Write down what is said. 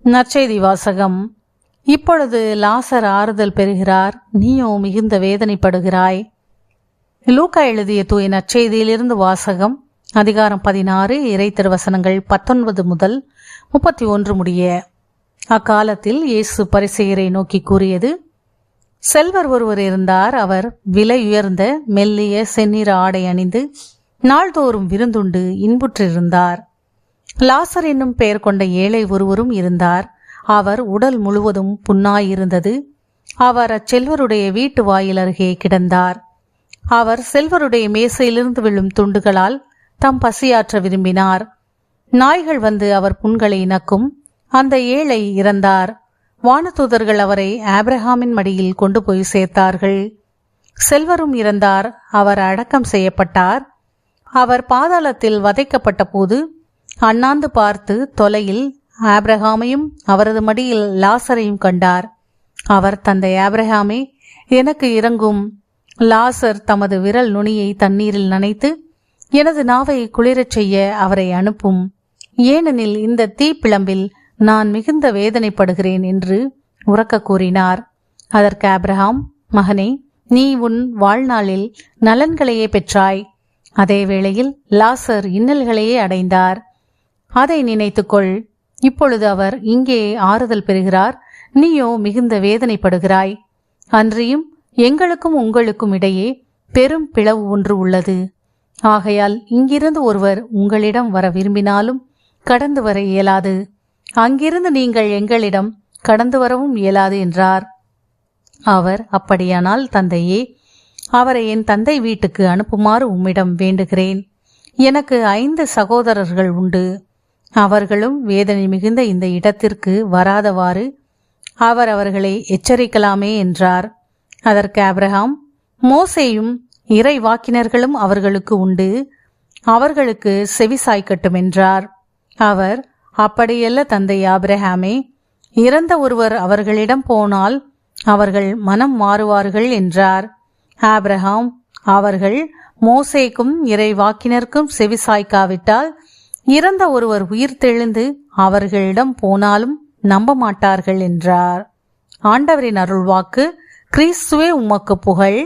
நற்செய்தி வாசகம். இப்பொழுது லாசர் ஆறுதல் பெறுகிறார், நீயோ மிகுந்த வேதனைப்படுகிறாய். லூக்கா எழுதிய தூய நற்செய்தியிலிருந்து வாசகம். அதிகாரம் 16, இறை திருவசனங்கள் 19 முதல் 31 முடிய. அக்காலத்தில் இயேசு பரிசேயரை நோக்கி கூறியது: செல்வர் ஒருவர் இருந்தார். அவர் விலை உயர்ந்த மெல்லிய செந்நிற ஆடை அணிந்து நாள்தோறும் விருந்துண்டு இன்புற்றிருந்தார். லாசர் என்னும் பெயர் கொண்ட ஏழை ஒருவரும் இருந்தார். அவர் உடல் முழுவதும் புண்ணாயிருந்தது. அவர் அச்செல்வருடைய வீட்டு வாயில் அருகே கிடந்தார். அவர் செல்வருடைய மேசையிலிருந்து விழும் துண்டுகளால் தம் பசியாற்ற விரும்பினார். நாய்கள் வந்து அவர் புண்களை நக்கும். அந்த ஏழை இறந்தார். வானதூதர்கள் அவரை ஆபிரகாமின் மடியில் கொண்டு போய் சேர்த்தார்கள். செல்வரும் இறந்தார். அவர் அடக்கம் செய்யப்பட்டார். அவர் பாதாளத்தில் வதைக்கப்பட்ட போது அண்ணாந்து பார்த்து தொலையில் ஆபிரகாமையும் அவரது மடியில் லாசரையும் கண்டார். அவர், தந்தை ஆபிரகாமே, எனக்கு இரங்கும். லாசர் தமது விரல் நுனியை தண்ணீரில் நனைத்து எனது நாவை குளிரச் செய்ய அவரை அனுப்பும். ஏனெனில் இந்த தீப்பிழம்பில் நான் மிகுந்த வேதனைப்படுகிறேன் என்று உரக்க கூறினார். அதற்கு ஆபிரகாம், மகனே, நீ உன் வாழ்நாளில் நலன்களையே பெற்றாய். அதே வேளையில் லாசர் இன்னல்களையே அடைந்தார். அதை நினைத்துக்கொள். இப்பொழுது அவர் இங்கே ஆறுதல் பெறுகிறார், நீயோ மிகுந்த வேதனைப்படுகிறாய். அன்றியும் எங்களுக்கும் உங்களுக்கும் இடையே பெரும் பிளவு ஒன்று உள்ளது. ஆகையால் இங்கிருந்து ஒருவர் உங்களிடம் வர விரும்பினாலும் கடந்து வர இயலாது, அங்கிருந்து நீங்கள் எங்களிடம் கடந்து வரவும் இயலாது என்றார். அவர், அப்படியானால் தந்தையே, அவரை என் தந்தை வீட்டுக்கு அனுப்புமாறு உம்மிடம் வேண்டுகிறேன். எனக்கு 5 சகோதரர்கள் உண்டு. அவர்களும் வேதனை மிகுந்த இந்த இடத்திற்கு வராதவாறு அவர் அவர்களை எச்சரிக்கலாமே என்றார். அதற்கு ஆபிரகாம், மோசேயும் இறை வாக்கினர்களும் அவர்களுக்கு உண்டு, அவர்களுக்கு செவிசாய்க்கட்டும் என்றார். அவர், அப்படியல்ல தந்தை ஆபிரகாமே, இறந்த ஒருவர் அவர்களிடம் போனால் அவர்கள் மனம் மாறுவார்கள் என்றார். ஆபிரகாம், அவர்கள் மோசேக்கும் இறை வாக்கினருக்கும் செவிசாய்க்காவிட்டால் இறந்த ஒருவர் உயிர் தெழுந்து அவர்களிடம் போனாலும் நம்ப மாட்டார்கள் என்றார். ஆண்டவரின் அருள்வாக்கு. கிறிஸ்துவே உமக்கு புகழ்.